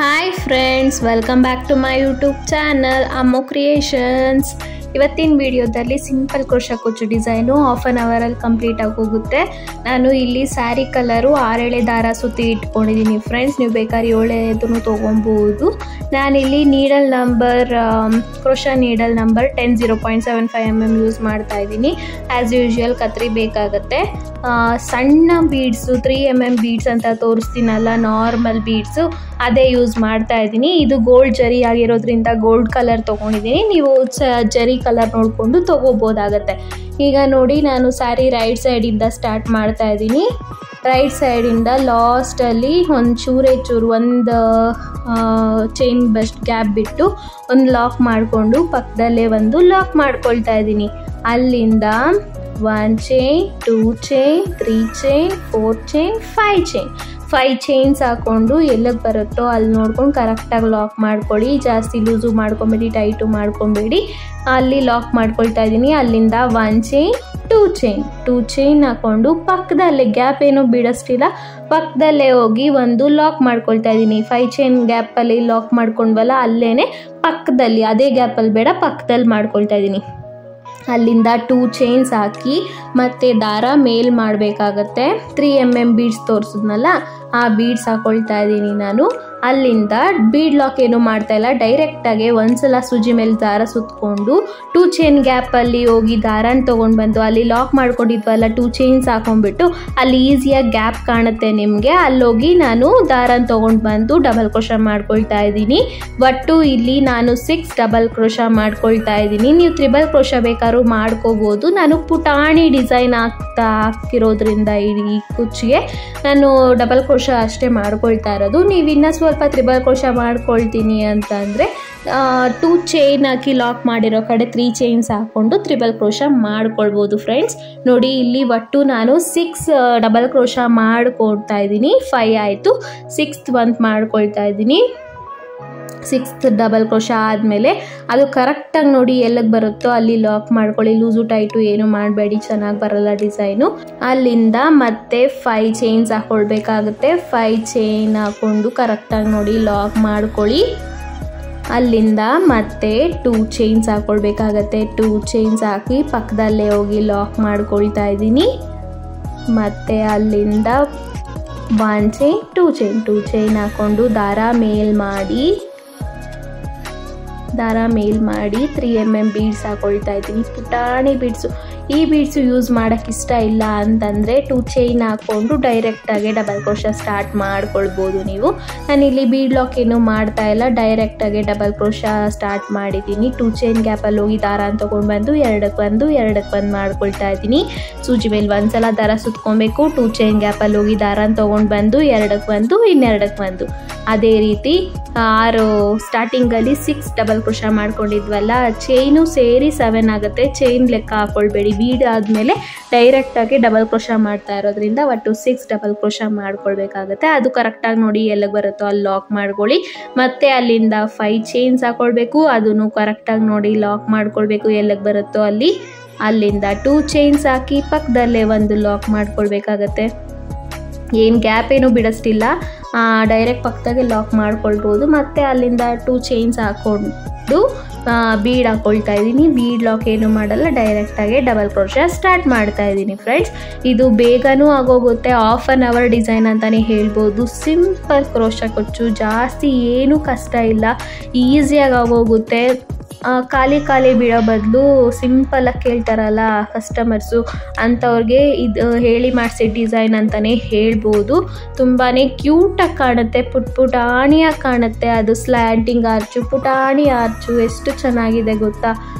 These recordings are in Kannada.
Hi friends, welcome back to my YouTube channel Ammu creations. ಇವತ್ತಿನ ವಿಡಿಯೋದಲ್ಲಿ ಸಿಂಪಲ್ ಕ್ರೋಶಾ ಕುಚ್ಚು ಡಿಸೈನು ಹಾಫ್ ಆನ್ ಅವರಲ್ಲಿ ಕಂಪ್ಲೀಟ್ ಆಗಿ ಹೋಗುತ್ತೆ. ನಾನು ಇಲ್ಲಿ ಸ್ಯಾರಿ ಕಲರು 6 ದಾರ ಸುತ್ತಿ ಇಟ್ಕೊಂಡಿದ್ದೀನಿ ಫ್ರೆಂಡ್ಸ್. ನೀವು ಬೇಕಾದ್ರೆ 7 ತೊಗೊಬೋದು. ನಾನಿಲ್ಲಿ needle number crochet needle number 10.75 mm use ಮಾಡ್ತಾ ಇದ್ದೀನಿ. ಆ್ಯಸ್ ಯೂಶ್ವಲ್ ಕತ್ರಿ ಬೇಕಾಗುತ್ತೆ. ಸಣ್ಣ ಬೀಡ್ಸು 3 mm ಬೀಡ್ಸ್ ಅಂತ ತೋರಿಸ್ತೀನಲ್ಲ, ನಾರ್ಮಲ್ ಬೀಡ್ಸು ಅದೇ ಯೂಸ್ ಮಾಡ್ತಾ ಇದ್ದೀನಿ. ಇದು ಗೋಲ್ಡ್ ಜರಿ ಆಗಿರೋದ್ರಿಂದ ಗೋಲ್ಡ್ ಕಲರ್ ತೊಗೊಂಡಿದ್ದೀನಿ. ನೀವು ಜರಿ ಕಲರ್ ನೋಡಿಕೊಂಡು ತೊಗೋಬೋದಾಗತ್ತೆ. ಈಗ ನೋಡಿ, ನಾನು ಸ್ಯಾರಿ ರೈಟ್ ಸೈಡಿಂದ ಸ್ಟಾರ್ಟ್ ಮಾಡ್ತಾ ಇದ್ದೀನಿ. ರೈಟ್ ಸೈಡಿಂದ ಲಾಸ್ಟಲ್ಲಿ ಒಂದು ಒಂದು ಚೈನ್ ಬೆಸ್ಟ್ ಗ್ಯಾಪ್ ಬಿಟ್ಟು ಒಂದು ಲಾಕ್ ಮಾಡಿಕೊಂಡು ಪಕ್ಕದಲ್ಲೇ ಒಂದು ಲಾಕ್ ಮಾಡ್ಕೊಳ್ತಾ ಇದ್ದೀನಿ. ಅಲ್ಲಿಂದ 1 chain, 2 chain, 3 chain, 4 chain, 5 chains ಹಾಕ್ಕೊಂಡು ಎಲ್ಲಿಗೆ ಬರುತ್ತೋ ಅಲ್ಲಿ ನೋಡ್ಕೊಂಡು ಕರೆಕ್ಟಾಗಿ ಲಾಕ್ ಮಾಡ್ಕೊಳ್ಳಿ. ಜಾಸ್ತಿ ಲೂಸು ಮಾಡ್ಕೊಬೇಡಿ, ಟೈಟು ಮಾಡ್ಕೊಬೇಡಿ. ಅಲ್ಲಿ ಲಾಕ್ ಮಾಡ್ಕೊಳ್ತಾ ಇದ್ದೀನಿ. ಅಲ್ಲಿಂದ 1 ಚೈನ್, 2 ಚೈನ್ ಹಾಕ್ಕೊಂಡು ಪಕ್ಕದಲ್ಲೇ ಗ್ಯಾಪ್ ಏನೂ ಬಿಡಿಸ್ತಿಲ್ಲ, ಪಕ್ಕದಲ್ಲೇ ಹೋಗಿ ಒಂದು ಲಾಕ್ ಮಾಡ್ಕೊಳ್ತಾ ಇದ್ದೀನಿ. 5 ಚೈನ್ ಗ್ಯಾಪಲ್ಲಿ ಲಾಕ್ ಮಾಡ್ಕೊಂಡ್ವಲ್ಲ, ಅಲ್ಲೇ ಪಕ್ಕದಲ್ಲಿ, ಅದೇ ಗ್ಯಾಪಲ್ಲಿ ಬೇಡ, ಪಕ್ಕದಲ್ಲಿ ಮಾಡ್ಕೊಳ್ತಾ ಇದ್ದೀನಿ. ಅಲ್ಲಿಂದ 2 ಚೈನ್ಸ್ ಹಾಕಿ ಮತ್ತು ದಾರ ಮೇಲ್ ಮಾಡಬೇಕಾಗತ್ತೆ. 3 mm ಬೀಡ್ಸ್ ತೋರಿಸಿದ್ನಲ್ಲ, ಆ ಬೀಡ್ಸ್ ಹಾಕ್ಕೊಳ್ತಾ ಇದ್ದೀನಿ ನಾನು. ಅಲ್ಲಿಂದ ಬೀಡ್ ಲಾಕ್ ಏನು ಮಾಡ್ತಾಯಿಲ್ಲ, ಡೈರೆಕ್ಟಾಗಿ ಒಂದ್ಸಲ ಸೂಜಿ ಮೇಲೆ ದಾರ ಸುತ್ತಕೊಂಡು 2 ಚೈನ್ ಗ್ಯಾಪಲ್ಲಿ ಹೋಗಿ ದಾರನ ತೊಗೊಂಡು ಬಂದು ಅಲ್ಲಿ ಲಾಕ್ ಮಾಡ್ಕೊಂಡಿದ್ವಲ್ಲ, 2 ಚೈನ್ಸ್ ಹಾಕೊಂಡ್ಬಿಟ್ಟು ಅಲ್ಲಿ ಈಸಿಯಾಗಿ ಗ್ಯಾಪ್ ಕಾಣುತ್ತೆ ನಿಮಗೆ. ಅಲ್ಲೋಗಿ ನಾನು ದಾರನ ತೊಗೊಂಡು ಬಂದು ಡಬಲ್ ಕ್ರೋಶಾ ಮಾಡ್ಕೊಳ್ತಾ ಇದ್ದೀನಿ. ಒಟ್ಟು ಇಲ್ಲಿ ನಾನು 6 ಡಬಲ್ ಕ್ರೋಶಾ ಮಾಡ್ಕೊಳ್ತಾ ಇದ್ದೀನಿ. ನೀವು ತ್ರಿಬಲ್ ಕ್ರೋಶಾ ಬೇಕಾದ್ರೂ ಮಾಡ್ಕೋಬೋದು. ನಾನು ಪುಟಾಣಿ ಡಿಸೈನ್ ಹಾಕಿರೋದ್ರಿಂದ ಈ ಕುಚ್ಚಿಗೆ ನಾನು ಡಬಲ್ ಕ್ರೋಶಾ ಅಷ್ಟೇ ಮಾಡ್ಕೊಳ್ತಾ ಇರೋದು. ನೀವು ಇನ್ನೂ ಸ್ವಲ್ಪ ತ್ರಿಬಲ್ ಕ್ರೋಶಾ ಮಾಡ್ಕೊಳ್ತೀನಿ ಅಂತಂದರೆ 2 ಚೈನ್ ಹಾಕಿ ಲಾಕ್ ಮಾಡಿರೋ ಕಡೆ 3 ಚೈನ್ಸ್ ಹಾಕ್ಕೊಂಡು ತ್ರಿಬಲ್ ಕ್ರೋಶಾ ಮಾಡ್ಕೊಳ್ಬೋದು ಫ್ರೆಂಡ್ಸ್. ನೋಡಿ, ಇಲ್ಲಿ ಒಟ್ಟು ನಾನು 6 ಡಬಲ್ ಕ್ರೋಶಾ ಮಾಡ್ಕೊಳ್ತಾ ಇದ್ದೀನಿ. 5 ಆಯಿತು, 6th ಒಂದು ಮಾಡ್ಕೊಳ್ತಾ ಇದ್ದೀನಿ. 6th ಡಬಲ್ ಕ್ರೋಶಾ ಆದಮೇಲೆ ಅದು ಕರೆಕ್ಟಾಗಿ ನೋಡಿ ಎಲ್ಲಿಗೆ ಬರುತ್ತೋ ಅಲ್ಲಿ ಲಾಕ್ ಮಾಡ್ಕೊಳ್ಳಿ. ಲೂಸು ಟೈಟು ಏನು ಮಾಡಬೇಡಿ, ಚೆನ್ನಾಗಿ ಬರಲ್ಲ ಡಿಸೈನು. ಅಲ್ಲಿಂದ ಮತ್ತೆ 5 ಚೈನ್ಸ್ ಹಾಕ್ಕೊಳ್ಬೇಕಾಗುತ್ತೆ. 5 ಚೈನ್ ಹಾಕ್ಕೊಂಡು ಕರೆಕ್ಟಾಗಿ ನೋಡಿ ಲಾಕ್ ಮಾಡ್ಕೊಳ್ಳಿ. ಅಲ್ಲಿಂದ ಮತ್ತೆ 2 ಚೈನ್ಸ್ ಹಾಕ್ಕೊಳ್ಬೇಕಾಗತ್ತೆ. 2 ಚೈನ್ಸ್ ಹಾಕಿ ಪಕ್ಕದಲ್ಲೇ ಹೋಗಿ ಲಾಕ್ ಮಾಡ್ಕೊಳ್ತಾ ಇದ್ದೀನಿ. ಮತ್ತು ಅಲ್ಲಿಂದ 1 ಚೈನ್, 2 ಚೈನ್ ಹಾಕ್ಕೊಂಡು ದಾರ ಮೇಲ್ ಮಾಡಿ 3 mm ಬೀಡ್ಸ್ ಹಾಕ್ಕೊಳ್ತಾ ಇದ್ದೀನಿ. ಪುಟಾಣಿ ಬೀಡ್ಸು. ಈ ಬೀಡ್ಸು ಯೂಸ್ ಮಾಡೋಕ್ಕೆ ಇಷ್ಟ ಇಲ್ಲ ಅಂತಂದರೆ 2 ಚೈನ್ ಹಾಕ್ಕೊಂಡು ಡೈರೆಕ್ಟಾಗಿ ಡಬಲ್ ಕ್ರೋಶಾ ಸ್ಟಾರ್ಟ್ ಮಾಡ್ಕೊಳ್ಬೋದು ನೀವು. ನಾನಿಲ್ಲಿ ಬೀಡ್ ಲಾಕ್ ಏನು ಮಾಡ್ತಾ ಇಲ್ಲ, ಡೈರೆಕ್ಟಾಗಿ ಡಬಲ್ ಕ್ರೋಶಾ ಸ್ಟಾರ್ಟ್ ಮಾಡಿದ್ದೀನಿ. 2 ಚೈನ್ ಗ್ಯಾಪಲ್ಲಿ ಹೋಗಿ ದಾರ ತೊಗೊಂಡು ಬಂದು ಎರಡಕ್ಕೆ ಮಾಡ್ಕೊಳ್ತಾ ಇದ್ದೀನಿ. ಸೂಜಿ ಮೇಲೆ ಒಂದ್ಸಲ ದಾರ ಸುತ್ಕೊಬೇಕು. 2 ಚೈನ್ ಗ್ಯಾಪಲ್ಲಿ ಹೋಗಿ ದಾರ ತೊಗೊಂಡು ಬಂದು ಎರಡಕ್ಕೆ ಅದೇ ರೀತಿ 6 ಸ್ಟಾರ್ಟಿಂಗಲ್ಲಿ 6 ಡಬಲ್ ಕ್ರೋಶಾ ಮಾಡ್ಕೊಂಡಿದ್ವಲ್ಲ, ಚೈನು ಸೇರಿ 7 ಆಗುತ್ತೆ. ಚೈನ್ ಲೆಕ್ಕ ಹಾಕ್ಕೊಳ್ಬೇಡಿ. ಬೀಡ್ ಆದಮೇಲೆ ಡೈರೆಕ್ಟಾಗಿ ಡಬಲ್ ಕ್ರೋಶಾ ಮಾಡ್ತಾ ಇರೋದ್ರಿಂದ ಒಟ್ಟು 6 ಡಬಲ್ ಕ್ರೋಶಾ ಮಾಡ್ಕೊಳ್ಬೇಕಾಗತ್ತೆ. ಅದು ಕರೆಕ್ಟಾಗಿ ನೋಡಿ ಎಲ್ಲಿಗೆ ಬರುತ್ತೋ ಅಲ್ಲಿ ಲಾಕ್ ಮಾಡ್ಕೊಳ್ಳಿ. ಮತ್ತು ಅಲ್ಲಿಂದ 5 ಚೈನ್ಸ್ ಹಾಕ್ಕೊಳ್ಬೇಕು. ಅದನ್ನು ಕರೆಕ್ಟಾಗಿ ನೋಡಿ ಲಾಕ್ ಮಾಡ್ಕೊಳ್ಬೇಕು ಎಲ್ಲಿಗೆ ಬರುತ್ತೋ ಅಲ್ಲಿ. ಅಲ್ಲಿಂದ 2 ಚೈನ್ಸ್ ಹಾಕಿ ಪಕ್ಕದಲ್ಲೇ ಒಂದು ಲಾಕ್ ಮಾಡ್ಕೊಳ್ಬೇಕಾಗತ್ತೆ. ಏನು ಗ್ಯಾಪ್ ಏನು ಬಿಡಿಸ್ತಿಲ್ಲ, ಡೈರೆಕ್ಟ್ ಪಕ್ಕದಾಗೆ ಲಾಕ್ ಮಾಡ್ಕೊಳ್ಬೋದು. ಮತ್ತು ಅಲ್ಲಿಂದ 2 ಚೈನ್ಸ್ ಹಾಕ್ಕೊಂಡು ಬೀಡ್ ಹಾಕ್ಕೊಳ್ತಾ ಇದ್ದೀನಿ. ಬೀಡ್ ಲಾಕ್ ಏನು ಮಾಡಲ್ಲ, ಡೈರೆಕ್ಟಾಗಿ ಡಬಲ್ ಕ್ರೋಶಾ ಸ್ಟಾರ್ಟ್ ಮಾಡ್ತಾ ಇದ್ದೀನಿ ಫ್ರೆಂಡ್ಸ್. ಇದು ಬೇಗನೂ ಆಗೋಗುತ್ತೆ. ಹಾಫ್ ಆನ್ ಅವರ್ ಡಿಸೈನ್ ಅಂತಲೇ ಹೇಳ್ಬೋದು. ಸಿಂಪಲ್ ಕ್ರೋಶಾ ಕುಚ್ಚು, ಜಾಸ್ತಿ ಏನೂ ಕಷ್ಟ ಇಲ್ಲ, ಈಸಿಯಾಗಿ ಆಗೋಗುತ್ತೆ. ಖಾಲಿ ಬಿಡೋ ಬದಲು ಸಿಂಪಲಾಗಿ ಕೇಳ್ತಾರಲ್ಲ ಕಸ್ಟಮರ್ಸು, ಅಂಥವ್ರಿಗೆ ಇದು ಹೇಳಿ ಮಾಡಿಸಿ ಡಿಸೈನ್ ಅಂತಲೇ ಹೇಳ್ಬೋದು. ತುಂಬಾ ಕ್ಯೂಟಾಗಿ ಕಾಣುತ್ತೆ, ಪುಟಾಣಿಯಾಗಿ ಕಾಣುತ್ತೆ. ಅದು ಸ್ಲ್ಯಾಂಟಿಂಗ್ ಆರ್ಚು, ಪುಟಾಣಿ ಆರ್ಚು ಎಷ್ಟು ಚೆನ್ನಾಗಿದೆ ಗೊತ್ತಾ.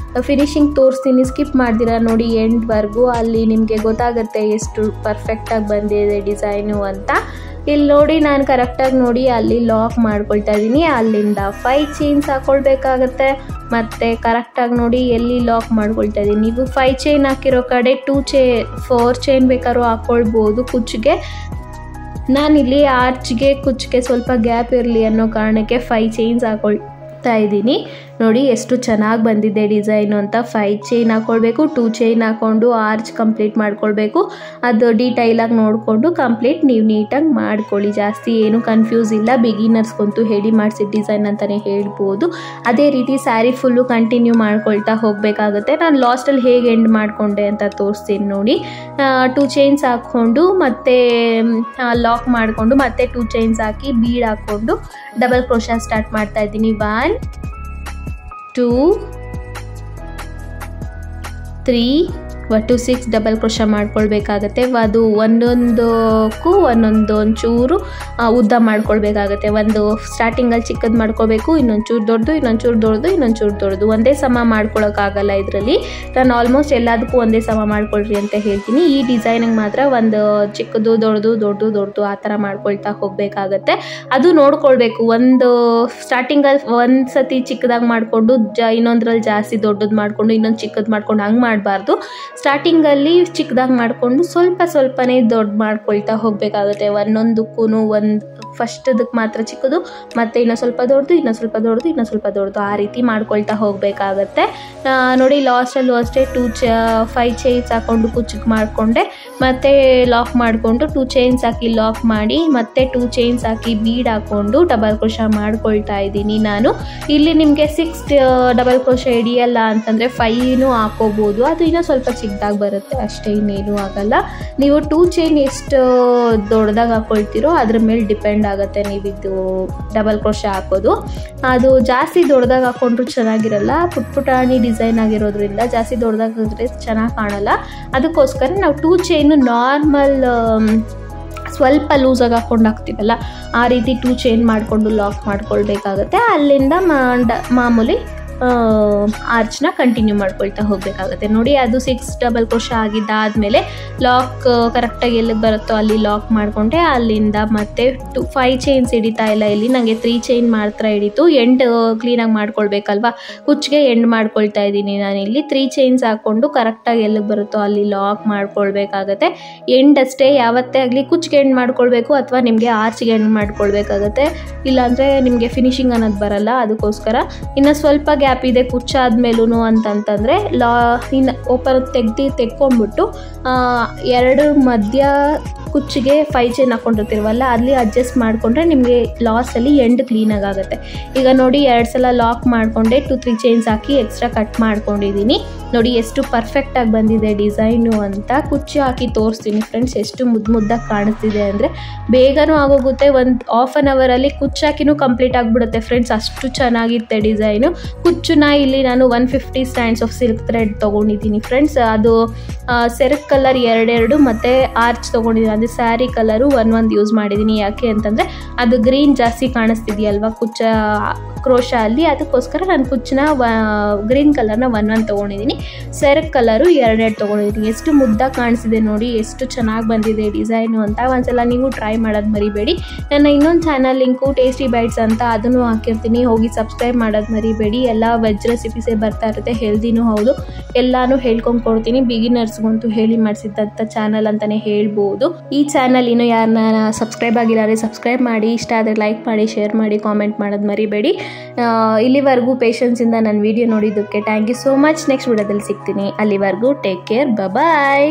ಫಿನಿಶಿಂಗ್ ತೋರಿಸ್ತೀನಿ, ಸ್ಕಿಪ್ ಮಾಡ್ದಿರಾ ನೋಡಿ ಎಂಡ್ವರೆಗೂ. ಅಲ್ಲಿ ನಿಮಗೆ ಗೊತ್ತಾಗುತ್ತೆ ಎಷ್ಟು ಪರ್ಫೆಕ್ಟಾಗಿ ಬಂದಿದೆ ಡಿಸೈನು ಅಂತ. ಇಲ್ಲಿ ನೋಡಿ, ನಾನು ಕರೆಕ್ಟಾಗಿ ನೋಡಿ ಅಲ್ಲಿ ಲಾಕ್ ಮಾಡ್ಕೊಳ್ತಾ ಇದ್ದೀನಿ. ಅಲ್ಲಿಂದ 5 ಚೈನ್ಸ್ ಹಾಕ್ಕೊಳ್ಬೇಕಾಗತ್ತೆ. ಮತ್ತು ಕರೆಕ್ಟಾಗಿ ನೋಡಿ ಎಲ್ಲಿ ಲಾಕ್ ಮಾಡ್ಕೊಳ್ತಾ ಇದ್ದೀನಿ. ನೀವು 5 ಚೈನ್ ಹಾಕಿರೋ ಕಡೆ 4 ಚೈನ್ ಬೇಕಾದ್ರೂ ಹಾಕ್ಕೊಳ್ಬೋದು ಕುಚ್ಚಿಗೆ. ನಾನಿಲ್ಲಿ ಆರ್ಚ್ಗೆ ಕುಚ್ಚಿಗೆ ಸ್ವಲ್ಪ ಗ್ಯಾಪ್ ಇರಲಿ ಅನ್ನೋ ಕಾರಣಕ್ಕೆ 5 ಚೈನ್ಸ್ ಹಾಕ್ತಾ ಇದ್ದೀನಿ. ನೋಡಿ ಎಷ್ಟು ಚೆನ್ನಾಗಿ ಬಂದಿದೆ ಡಿಸೈನು ಅಂತ. 5 ಚೈನ್ ಹಾಕ್ಕೊಳ್ಬೇಕು, 2 ಚೈನ್ ಹಾಕ್ಕೊಂಡು ಆರ್ಚ್ ಕಂಪ್ಲೀಟ್ ಮಾಡ್ಕೊಳ್ಬೇಕು. ಅದು ಡೀಟೈಲಾಗಿ ನೋಡಿಕೊಂಡು ಕಂಪ್ಲೀಟ್ ನೀವು ನೀಟಾಗಿ ಮಾಡ್ಕೊಳ್ಳಿ. ಜಾಸ್ತಿ ಏನು ಕನ್ಫ್ಯೂಸ್ ಇಲ್ಲ, ಬಿಗಿನರ್ಸ್ಗಂತೂ ಹೇಳಿ ಮಾಡಿಸಿದ ಡಿಸೈನ್ ಅಂತಲೇ ಹೇಳ್ಬೋದು. ಅದೇ ರೀತಿ ಸ್ಯಾರಿ ಫುಲ್ಲು ಕಂಟಿನ್ಯೂ ಮಾಡ್ಕೊಳ್ತಾ ಹೋಗಬೇಕಾಗುತ್ತೆ. ನಾನು ಲಾಸ್ಟಲ್ಲಿ ಹೇಗೆ ಎಂಡ್ ಮಾಡಿಕೊಂಡೆ ಅಂತ ತೋರಿಸ್ತೀನಿ ನೋಡಿ. 2 ಚೈನ್ಸ್ ಹಾಕ್ಕೊಂಡು ಮತ್ತೆ ಲಾಕ್ ಮಾಡಿಕೊಂಡು ಮತ್ತೆ 2 ಚೈನ್ಸ್ ಹಾಕಿ ಬೀಡ್ ಹಾಕ್ಕೊಂಡು ಡಬಲ್ ಕ್ರೋಶಾ ಸ್ಟಾರ್ಟ್ ಮಾಡ್ತಾ ಇದ್ದೀನಿ. 1 2 3 ಒಟ್ಟು 6 ಡಬಲ್ ಕ್ರೋಶಾ ಮಾಡ್ಕೊಳ್ಬೇಕಾಗತ್ತೆ. ಅದು ಒಂದೊಂದಕ್ಕೂ ಒಂಚೂರು ಉದ್ದ ಮಾಡ್ಕೊಳ್ಬೇಕಾಗತ್ತೆ. ಒಂದು ಸ್ಟಾರ್ಟಿಂಗಲ್ಲಿ ಚಿಕ್ಕದು ಮಾಡ್ಕೋಬೇಕು, ಇನ್ನೊಂಚೂರು ದೊಡ್ಡದು, ಇನ್ನೊಂಚೂರು ದೊಡ್ಡದು, ಇನ್ನೊಂಚೂರು ದೊಡ್ಡದು. ಒಂದೇ ಸಮ ಮಾಡ್ಕೊಳಕ್ಕಾಗಲ್ಲ ಇದರಲ್ಲಿ. ನಾನು ಆಲ್ಮೋಸ್ಟ್ ಎಲ್ಲದಕ್ಕೂ ಒಂದೇ ಸಮ ಮಾಡ್ಕೊಳ್ರಿ ಅಂತ ಹೇಳ್ತೀನಿ. ಈ ಡಿಸೈನಿಗೆ ಮಾತ್ರ ಒಂದು ಚಿಕ್ಕದು ದೊಡ್ಡದು ಆ ಥರ ಮಾಡ್ಕೊಳ್ತಾ ಹೋಗಬೇಕಾಗತ್ತೆ. ಅದು ನೋಡ್ಕೊಳ್ಬೇಕು. ಒಂದು ಸ್ಟಾರ್ಟಿಂಗಲ್ಲಿ ಒಂದು ಸತಿ ಚಿಕ್ಕದಾಗಿ ಮಾಡಿಕೊಂಡು ಇನ್ನೊಂದ್ರಲ್ಲಿ ಜಾಸ್ತಿ ದೊಡ್ಡದು ಮಾಡಿಕೊಂಡು ಇನ್ನೊಂದು ಚಿಕ್ಕದು ಮಾಡ್ಕೊಂಡು ಹಂಗೆ ಮಾಡಬಾರ್ದು. ಸ್ಟಾರ್ಟಿಂಗಲ್ಲಿ ಚಿಕ್ಕದಾಗಿ ಮಾಡಿಕೊಂಡು ಸ್ವಲ್ಪನೇ ದೊಡ್ಡ ಮಾಡ್ಕೊಳ್ತಾ ಹೋಗಬೇಕಾಗುತ್ತೆ. ಒಂದೊಂದಕ್ಕೂ ಫಸ್ಟದಕ್ಕೆ ಮಾತ್ರ ಚಿಕ್ಕದು, ಮತ್ತು ಇನ್ನೂ ಸ್ವಲ್ಪ ದೊಡ್ಡದು, ಇನ್ನೂ ಸ್ವಲ್ಪ ದೊಡ್ಡದು, ಇನ್ನೂ ಸ್ವಲ್ಪ ದೊಡ್ಡದು, ಆ ರೀತಿ ಮಾಡ್ಕೊಳ್ತಾ ಹೋಗಬೇಕಾಗತ್ತೆ. ನೋಡಿ ಲಾಸ್ಟಲ್ಲೂ ಅಷ್ಟೇ 5 ಚೈನ್ಸ್ ಹಾಕ್ಕೊಂಡು ಕುಚ್ಚಕ್ಕೆ ಮಾಡಿಕೊಂಡೆ, ಮತ್ತು ಲಾಕ್ ಮಾಡಿಕೊಂಡು 2 ಚೈನ್ಸ್ ಹಾಕಿ ಲಾಕ್ ಮಾಡಿ ಮತ್ತೆ 2 ಚೈನ್ಸ್ ಹಾಕಿ ಬೀಡ್ ಹಾಕ್ಕೊಂಡು ಡಬಲ್ ಕ್ರೋಶಾ ಮಾಡ್ಕೊಳ್ತಾ ಇದ್ದೀನಿ ನಾನು. ಇಲ್ಲಿ ನಿಮಗೆ 6 ಡಬಲ್ ಕ್ರೋಶಾ ಹಿಡಿಯಲ್ಲ ಅಂತಂದರೆ 5 ಹಾಕೋಬೋದು. ಅದು ಇನ್ನೂ ಸ್ವಲ್ಪ ಚಿಕ್ಕದಾಗಿ ಬರುತ್ತೆ ಅಷ್ಟೇ, ಇನ್ನೇನು ಆಗಲ್ಲ. ನೀವು 2 ಚೈನ್ ಎಷ್ಟು ದೊಡ್ಡದಾಗಿ ಹಾಕ್ಕೊಳ್ತೀರೋ ಅದ್ರ ಮೇಲೆ ಡಿಪೆಂಡ್ ಆಗುತ್ತೆ ನೀವಿದು ಡಬಲ್ ಕ್ರೋಶಾ ಹಾಕೋದು. ಅದು ಜಾಸ್ತಿ ದೊಡ್ಡದಾಗಿ ಹಾಕ್ಕೊಂಡ್ರು ಚೆನ್ನಾಗಿರಲ್ಲ, ಪುಟಾಣಿ ಡಿಸೈನ್ ಆಗಿರೋದ್ರಿಂದ ಜಾಸ್ತಿ ದೊಡ್ಡದಾಗಿ ಹಾಕಿದ್ರೆ ಚೆನ್ನಾಗಿ ಕಾಣಲ್ಲ. ಅದಕ್ಕೋಸ್ಕರ ನಾವು 2 ಚೈನು ನಾರ್ಮಲ್ ಸ್ವಲ್ಪ ಲೂಸಾಗಿ ಹಾಕ್ಕೊಂಡು ಹಾಕ್ತೀವಲ್ಲ ಆ ರೀತಿ 2 ಚೈನ್ ಮಾಡಿಕೊಂಡು ಲಾಕ್ ಮಾಡ್ಕೊಳ್ಬೇಕಾಗತ್ತೆ. ಅಲ್ಲಿಂದ ಮಾಮೂಲಿ ಆರ್ಚ್ನ ಕಂಟಿನ್ಯೂ ಮಾಡ್ಕೊಳ್ತಾ ಹೋಗಬೇಕಾಗುತ್ತೆ. ನೋಡಿ ಅದು 6 ಡಬಲ್ ಕ್ರೋಶಾ ಆಗಿದ್ದಾದಮೇಲೆ ಲಾಕ್ ಕರೆಕ್ಟಾಗಿ ಎಲ್ಲಿಗೆ ಬರುತ್ತೋ ಅಲ್ಲಿ ಲಾಕ್ ಮಾಡಿಕೊಂಡೆ. ಅಲ್ಲಿಂದ ಮತ್ತೆ 5 ಚೈನ್ಸ್ ಹಿಡಿತಾ ಇಲ್ಲ, ಇಲ್ಲಿ ನನಗೆ 3 ಚೈನ್ ಮಾತ್ರ ಹಿಡಿತು. ಎಂಡ್ ಕ್ಲೀನಾಗಿ ಮಾಡ್ಕೊಳ್ಬೇಕಲ್ವ, ಕುಚ್ಚಿಗೆ ಎಂಡ್ ಮಾಡ್ಕೊಳ್ತಾ ಇದ್ದೀನಿ ನಾನಿಲ್ಲಿ. 3 ಚೈನ್ಸ್ ಹಾಕ್ಕೊಂಡು ಕರೆಕ್ಟಾಗಿ ಎಲ್ಲಿಗೆ ಬರುತ್ತೋ ಅಲ್ಲಿ ಲಾಕ್ ಮಾಡ್ಕೊಳ್ಬೇಕಾಗತ್ತೆ. ಎಂಡ್ ಅಷ್ಟೇ, ಯಾವತ್ತೇ ಆಗಲಿ ಕುಚ್ಚಿಗೆ ಎಂಡ್ ಮಾಡ್ಕೊಳ್ಬೇಕು ಅಥವಾ ನಿಮಗೆ ಆರ್ಚ್ಗೆ ಎಂಡ್ ಮಾಡ್ಕೊಳ್ಬೇಕಾಗತ್ತೆ. ಇಲ್ಲಾಂದರೆ ನಿಮಗೆ ಫಿನಿಶಿಂಗ್ ಅನ್ನೋದು ಬರಲ್ಲ. ಅದಕ್ಕೋಸ್ಕರ ಇನ್ನು ಸ್ವಲ್ಪ ಗ್ಯಾಪ್ ಇದೆ ಕುಚ್ಚಾದ್ಮೇಲೂ ಅಂತಂತಂದರೆ ಇನ್ನು ಓಪನ್ ತೆಕ್ಕೊಂಡ್ಬಿಟ್ಟು 2 ಮಧ್ಯ ಕುಚ್ಚಿಗೆ 5 ಚೈನ್ ಹಾಕ್ಕೊಂಡಿರ್ತೀವಲ್ಲ ಅಲ್ಲಿ ಅಡ್ಜಸ್ಟ್ ಮಾಡಿಕೊಂಡ್ರೆ ನಿಮಗೆ ಲಾಸ್ಟಲ್ಲಿ ಎಂಡ್ ಕ್ಲೀನಾಗಿ ಆಗುತ್ತೆ. ಈಗ ನೋಡಿ 2 ಸಲ ಲಾಕ್ ಮಾಡಿಕೊಂಡೆ, 2-3 ಚೈನ್ಸ್ ಹಾಕಿ ಎಕ್ಸ್ಟ್ರಾ ಕಟ್ ಮಾಡ್ಕೊಂಡಿದ್ದೀನಿ. ನೋಡಿ ಎಷ್ಟು ಪರ್ಫೆಕ್ಟಾಗಿ ಬಂದಿದೆ ಡಿಸೈನು ಅಂತ. ಕುಚ್ಚು ಹಾಕಿ ತೋರಿಸ್ತೀನಿ ಫ್ರೆಂಡ್ಸ್, ಎಷ್ಟು ಮುದ್ದಾಗಿ ಕಾಣಿಸ್ತಿದೆ ಅಂದರೆ. ಬೇಗನೂ ಆಗೋಗುತ್ತೆ, ಒಂದು ಹಾಫ್ ಆನ್ ಅವರಲ್ಲಿ ಕುಚ್ಚು ಹಾಕಿನೂ ಕಂಪ್ಲೀಟ್ ಆಗಿಬಿಡುತ್ತೆ ಫ್ರೆಂಡ್ಸ್, ಅಷ್ಟು ಚೆನ್ನಾಗಿರುತ್ತೆ ಡಿಸೈನು. ಕುಚ್ಚುನ ಇಲ್ಲಿ ನಾನು 150 ಸ್ಟ್ಯಾಂಡ್ಸ್ ಆಫ್ ಸಿಲ್ಕ್ ಥ್ರೆಡ್ ತೊಗೊಂಡಿದ್ದೀನಿ ಫ್ರೆಂಡ್ಸ್. ಅದು ಸೆರಕ್ ಕಲರ್ 2 ಮತ್ತು ಆರ್ಚ್ ತೊಗೊಂಡಿದ್ದೀನಿ. ಅದು ಸ್ಯಾರಿ ಕಲರು 1 ಯೂಸ್ ಮಾಡಿದ್ದೀನಿ. ಯಾಕೆ ಅಂತಂದರೆ ಅದು ಗ್ರೀನ್ ಜಾಸ್ತಿ ಕಾಣಿಸ್ತಿದೆಯಲ್ವ ಕುಚ್ಚ ಕ್ರೋಶಾ ಅಲ್ಲಿ, ಅದಕ್ಕೋಸ್ಕರ ನಾನು ಕುಚ್ಚನ್ನ ಗ್ರೀನ್ ಕಲರ್ನ 1 ತೊಗೊಂಡಿದ್ದೀನಿ. ಸೆರಕ್ ಕಲರು 2 ತೊಗೊಂಡಿದ್ದೀನಿ. ಎಷ್ಟು ಮುದ್ದಾಗಿ ಕಾಣಿಸಿದೆ ನೋಡಿ, ಎಷ್ಟು ಚೆನ್ನಾಗಿ ಬಂದಿದೆ ಡಿಸೈನು ಅಂತ. ಒಂದ್ಸಲ ನೀವು ಟ್ರೈ ಮಾಡೋದು ಮರಿಬೇಡಿ. ನನ್ನ ಇನ್ನೊಂದು ಚಾನಲ್ ಲಿಂಕು ಟೇಸ್ಟಿ ಬೈಟ್ಸ್ ಅಂತ ಅದನ್ನು ಹಾಕಿರ್ತೀನಿ, ಹೋಗಿ ಸಬ್ಸ್ಕ್ರೈಬ್ ಮಾಡೋದು ಮರಿಬೇಡಿ. ಎಲ್ಲ ವೆಜ್ ರೆಸಿಪೀಸೇ ಬರ್ತಾ ಇರುತ್ತೆ, ಹೆಲ್ದಿನೂ ಹೌದು, ಎಲ್ಲನೂ ಹೇಳ್ಕೊಂಡು ಕೊಡ್ತೀನಿ. ಬಿಗಿನರ್ಸ್ಗಂತೂ ಹೇಳಿ ಮಾಡಿಸಿದಂಥ ಚಾನಲ್ ಅಂತಲೇ ಹೇಳ್ಬೋದು. ಈ ಚಾನಲ್ ಇನ್ನೂ ಯಾರನ್ನ ಸಬ್ಸ್ಕ್ರೈಬ್ ಆಗಿಲ್ಲ ಸಬ್ಸ್ಕ್ರೈಬ್ ಮಾಡಿ, ಇಷ್ಟ ಆದರೆ ಲೈಕ್ ಮಾಡಿ, ಶೇರ್ ಮಾಡಿ, ಕಾಮೆಂಟ್ ಮಾಡೋದು ಮರಿಬೇಡಿ. ಇಲ್ಲಿವರೆಗೂ ಪೇಷನ್ಸಿಂದ ನನ್ನ ವಿಡಿಯೋ ನೋಡಿದ್ದಕ್ಕೆ thank you so much. Next ವಿಡಿಯೋದಲ್ಲಿ ಸಿಗ್ತೀನಿ. ಅಲ್ಲಿವರೆಗೂ ಟೇಕ್ ಕೇರ್, ಬಾಯ್.